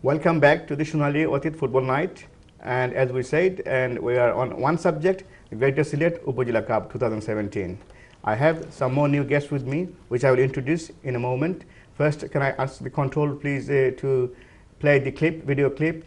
Welcome back to the Sonali Othith Football Night, and as we said, and we are on one subject, the Greater Sylhet Upazila Cup 2017. I have some more new guests with me, which I will introduce in a moment. First, can I ask the control please to play the clip, video clip?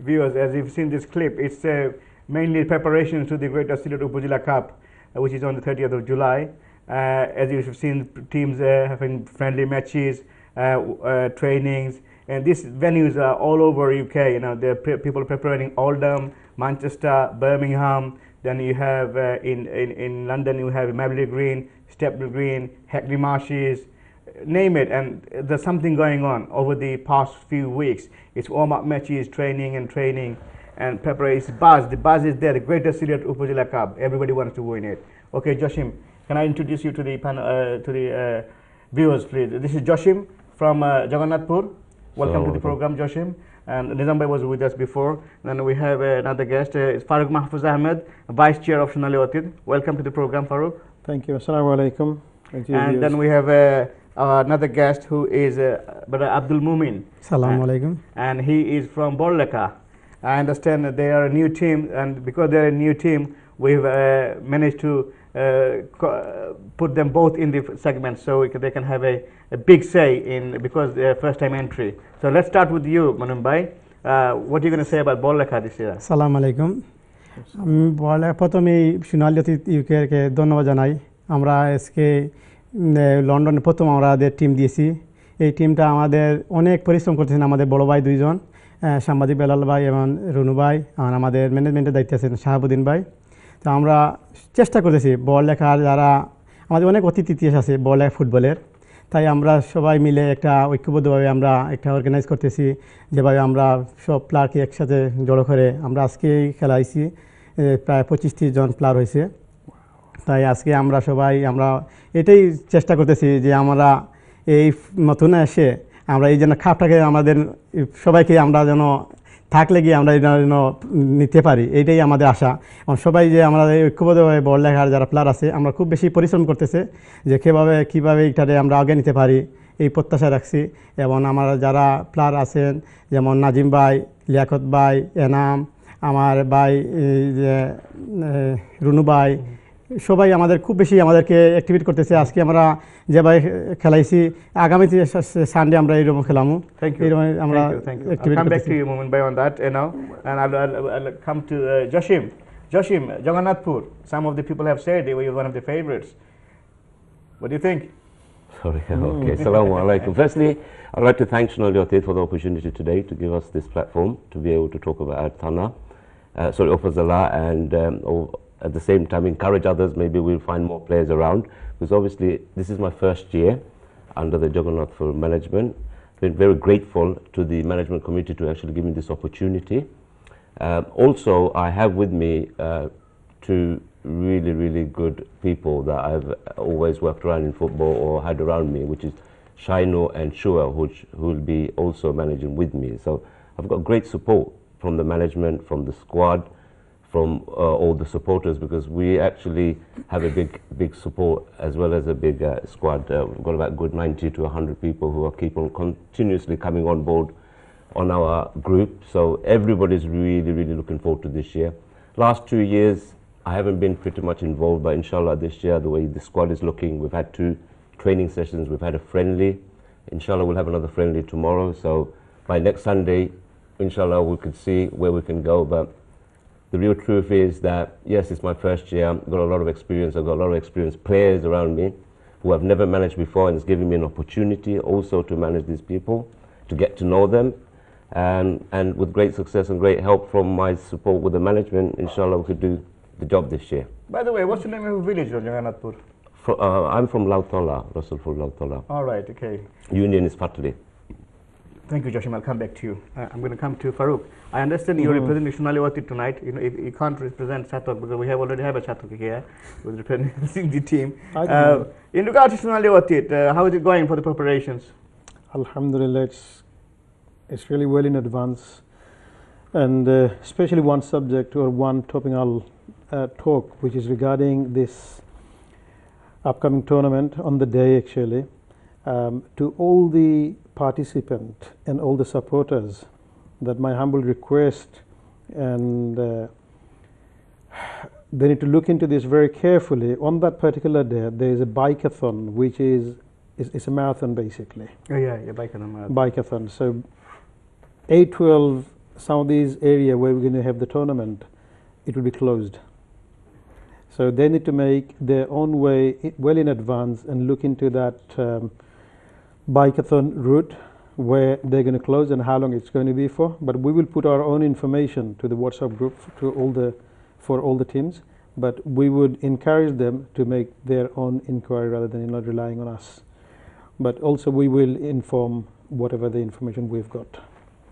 Viewers, as you've seen this clip, it's mainly preparations to the Greater Sylhet Upazila Cup, which is on the 30th of July. As you've seen, teams having friendly matches, trainings, and these venues are all over UK. You know, there are people preparing Oldham, Manchester, Birmingham. Then you have in London you have Mabley Green, Stepney Green, Hackney Marshes, name it, and there's something going on over the past few weeks. It's warm-up matches, training and preparation. The buzz is there. The Greater Sylhet Upazila Cup. Everybody wants to win it. Okay, Joshim, can I introduce you to the panel, to the viewers, please? This is Joshim from Jagannathpur. Welcome to the program, Joshim. And Nizam Bhai was with us before. Then we have another guest, it's Farooq Mahfuz Ahmed, Vice Chair of Sonali Othith. Welcome to the program, Farooq. Thank you. Assalamu alaikum. And then we have another guest who is Brother Abdul Mumin. Assalamu alaikum. And he is from Borleka. I understand that they are a new team, and because they're a new team, we've managed to put them both in the segment so they can have a big say in, because they're first time entry. So let's start with you, Manum Bhai. What are you going to say about Borleka this year? Assalamu alaikum. প্রথমে সোনালী অতীত UK ধন্যবাদ জানাই। আমরা আজকে লন্ডনে প্রথম আমাদের team দিয়েছি। এই টিমটা আমাদের অনেক পরিশ্রম করতেছেন আমাদের বড় ভাই দুইজন, সাংবাদিক বেলাল ভাই এবং রুনু ভাই, আর আমাদের ম্যানেজমেন্টের দায়িত্বে আছেন শাহাবুদ্দিন ভাই। তো আমরা চেষ্টা করতেছি বল লেখার যারা আমাদের অনেক অতীত ইতিহাস আছে বল ফুটবলের, তাই আমরা সবাই মিলে একটা ঐক্যবদ্ধভাবে আমরা একটা অর্গানাইজ করতেছি, যেভাবে আমরা সব প্লেয়ারকে একসাথে জড়ো করে আমরা আজকেই খেলাইছি, প্রায় 25-30 জন প্লেয়ার হয়েছে। তাই আজকে আমরা সবাই আমরা এটাই চেষ্টা করতেছি যে আমরা এই নতুন এসে আমরা এই যেন খাপটাকে আমাদের সবাইকে আমরা যেন থাকলে গিয়ে আমরা যেন নিতে পারি, এইটাই আমাদের আশা। সবাই যে আমরা ঐক্যবদ্ধভাবে বল লেখার যারা প্লেয়ার আছে আমরা খুব বেশি পরিশ্রম করতেছে যে কীভাবে এটাতে আমরা আগে নিতে পারি, এই প্রত্যাশা রাখছি। এবং আমার যারা প্লেয়ার আছেন যেমন নাজিম ভাই, লিয়াকত ভাই, এনাম, আমার ভাই রুনু ভাই, সবাই আমাদের খুব বেশি আমাদেরকে অ্যাক্টিভেট করতেছে। আজকে আমরা যেভাবে খেলাইছি আগামী সানডে আমরা এইরকম খেলামু। আমরা come back to you moment by on that now, and I'll come to Joshim, Jagannathpur. Some of the people have said they were one of the favorites. What do you think? Sorry, okay. Assalamu alaikum. Firstly, I'd like to thank Sonali Othith for the opportunity today to give us this platform to be able to talk about Thana, Ofazala, and at the same time encourage others. Maybe we'll find more players around, because obviously this is my first year under the Jagannathpur management. Been very grateful to the management committee to actually give me this opportunity. Also, I have with me two really good people that I've always worked around in football or had around me, which is Shaino and Shua, who will be also managing with me. So I've got great support from the management, from the squad, from all the supporters, because we actually have a big support as well as a big squad. We've got about good 90 to 100 people who are keep on continuously coming on board on our group. So everybody's really looking forward to this year. Last 2 years I haven't been pretty much involved, but inshallah this year, the way the squad is looking, we've had 2 training sessions, we've had a friendly. Inshallah we'll have another friendly tomorrow. So by next Sunday, inshallah we could see where we can go. But the real truth is that, yes, it's my first year. I've got a lot of experience. I've got a lot of experienced players around me who have never managed before, and it's giving me an opportunity also to manage these people, to get to know them. And with great success and great help from my support with the management, inshallah, we could do the job this year. By the way, what's the name of your village, Jagannathpur? I'm from Lautola, Rasulpur Lautola. All right, okay. Union is Patli. Thank you, Joshim. I'll come back to you. I'm going to come to Farouk. I understand you're representing Sonali Othith tonight. You know, you can't represent Chatok because we already have a Chatok here who's representing the team. In regard to Sonali Othith, how is it going for the preparations? Alhamdulillah, it's really well in advance, and especially one subject or one topic I'll talk, which is regarding this upcoming tournament on the day actually. To all the participants and all the supporters, that my humble request, and they need to look into this very carefully. On that particular day there is a bikeathon, which is a marathon basically. Oh yeah, bikeathon. Bikeathon. So 8-12, some of these area where we're going to have the tournament, it will be closed. So they need to make their own way well in advance and look into that bikeathon route, where they're going to close and how long it's going to be for. But we will put our own information to the WhatsApp group for all the teams. But we would encourage them to make their own inquiry rather than not relying on us. But also we will inform whatever the information we've got.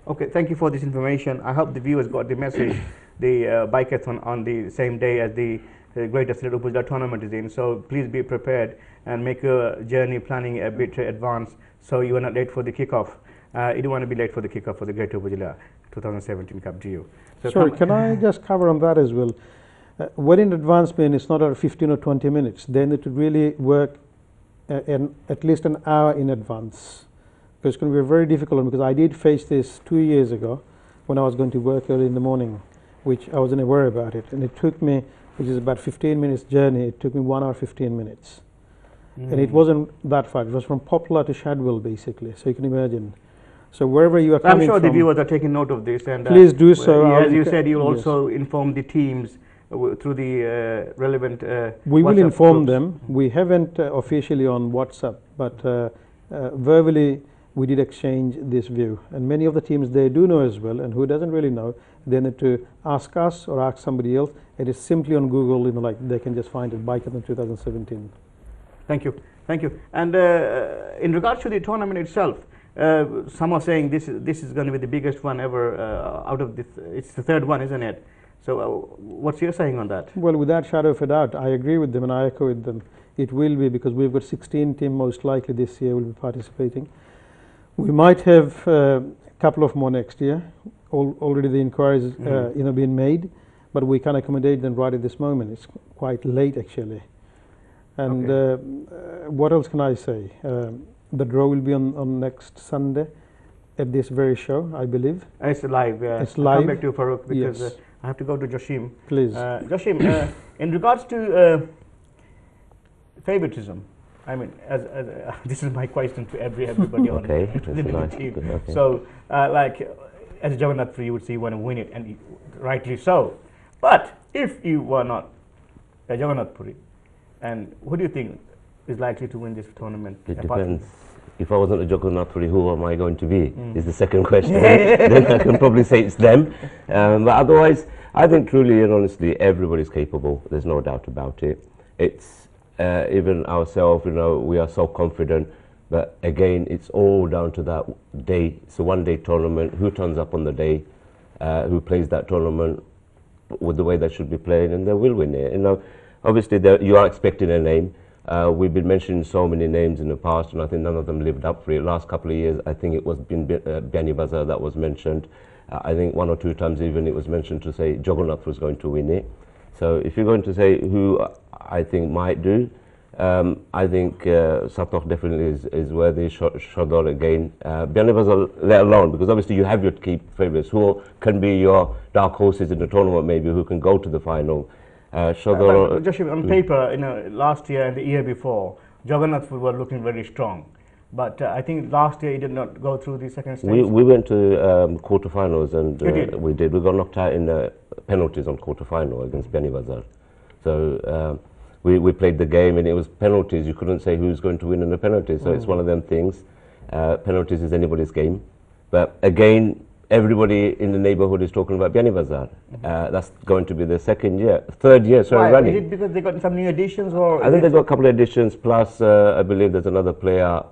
Okay, thank you for this information. I hope the viewers got the message. The bikeathon on the same day as the Greater Sylhet Upazila tournament is in. So please be prepared and make your journey planning a bit advanced, so you are not late for the kickoff. You don't want to be late for the kickoff for the Greater Upazila 2017 Cup, do you? So sorry, can I just cover on that as well? Well in advance means it's not 15 or 20 minutes. They need to really work at least an hour in advance, because it's going to be very difficult, because I did face this 2 years ago when I was going to work early in the morning, which I wasn't aware about it, and it took me, which is about 15 minutes journey, it took me 1 hour 15 minutes. And it wasn't that far. It was from Poplar to Shadwell basically, so you can imagine. So wherever you are coming I'm sure from, the viewers are taking note of this, and please do so. As you said, you'll also inform the teams through the relevant we will WhatsApp inform groups. them. We haven't officially on WhatsApp, but verbally we did exchange this view, and many of the teams they do know as well, and who doesn't really know, they need to ask us or ask somebody else. It is simply on Google, like they can just find it, Bikeathon 2017. Thank you, thank you. And in regards to the tournament itself, some are saying this is going to be the biggest one ever out of this. It's the third one, isn't it? So, what's your saying on that? Well, without shadow of a doubt, I agree with them and I echo with them. It will be, because we've got 16 teams most likely this year will be participating. We might have a couple of more next year. Already the inquiries been made, but we can accommodate them right at this moment. It's quite late actually. And what else can I say? The draw will be on next Sunday at this very show, I believe. It's live. It's I'll live. come back to Farouk because Yes. I have to go to Joshim. Please. Joshim, in regards to favoritism, I mean, as this is my question to everybody on Okay, the that's nice. team. Good, okay. So, like, as a Jagannath, you would say you want to win it, and rightly so. But if you were not a Jagannath Puri, and who do you think is likely to win this tournament? It apart from- depends. If I wasn't a Jagannath Puri, who am I going to be? Is the second question. Then I can probably say it's them. But otherwise, I think truly and honestly, everybody's capable. There's no doubt about it. It's even ourselves, we are so confident. But again, it's all down to that day. It's a one-day tournament. Who turns up on the day? Who plays that tournament with the way they should be playing, and they will win it. Obviously, you are expecting a name. We've been mentioning so many names in the past, and I think none of them lived up for it. Last couple of years, I think it was Biani Bazaar that was mentioned. I think 1 or 2 times even it was mentioned to say Jagannath was going to win it. So if you're going to say who I think might do, I think Satokh definitely is worthy. Shodor again. Biani Bazaar let alone, because obviously you have your key favourites who can be your dark horses in the tournament, maybe who can go to the final. Joshim, on paper, last year and the year before, Jagannath were looking very strong. But I think last year he did not go through the second stage. We went to quarterfinals and You did? we got knocked out in the penalties on quarterfinal against Biani Bazaar. So we played the game and it was penalties. You couldn't say who's going to win in the penalties. So it's one of them things. Penalties is anybody's game. But again, everybody in the neighborhood is talking about Biani Bazaar. That's going to be the third year running. Is it because they got some new additions, or I think they've got a couple of additions, plus I believe there's another player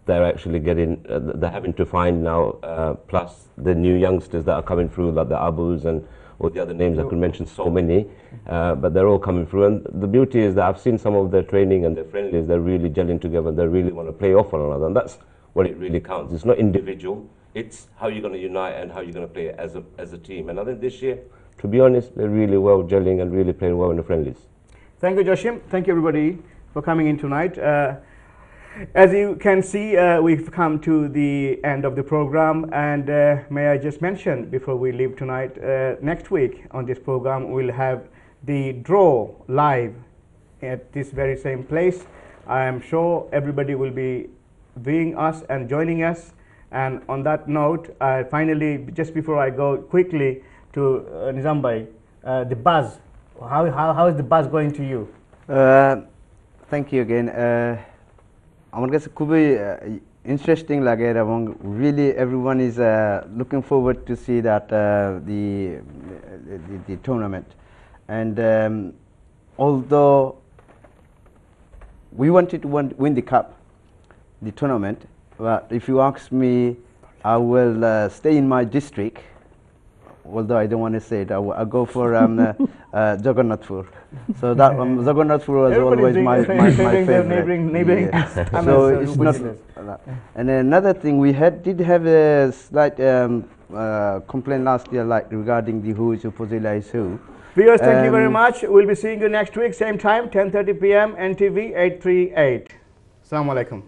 they're actually getting, they're having to find now, plus the new youngsters that are coming through, like the Abus and all the other names. I could mention so many, but they're all coming through. And the beauty is that I've seen some of their training and their friendlies, they're really gelling together, they really want to play off one another, and that's what it really counts. It's not individual. It's how you're going to unite and how you're going to play as a team. And I think this year, to be honest, they're really well gelling and really playing well in the friendlies. Thank you, Joshim. Thank you, everybody, for coming in tonight. As you can see, we've come to the end of the program. And may I just mention, before we leave tonight, next week on this program, we'll have the draw live at this very same place. I am sure everybody will be viewing us and joining us. And on that note, finally, just before I go quickly to Nizam Bhai, the buzz, how is the buzz going to you? Thank you again. আমার কাছে খুবই interesting লাগে এবং really everyone is looking forward to see that the tournament. And although we wanted to win the cup, the tournament, but if you ask me, I will stay in my district. Although I don't want to say it, I'll go for Jagannathpur. So that Jagannathpur was always my favorite. Neighboring. Yes. So it's not. And another thing, we did have a slight complaint last year, like regarding the who is Upazila is who. Viewers, thank you very much. We'll be seeing you next week, same time, 10:30 p.m. NTV 838. Assalamu alaikum.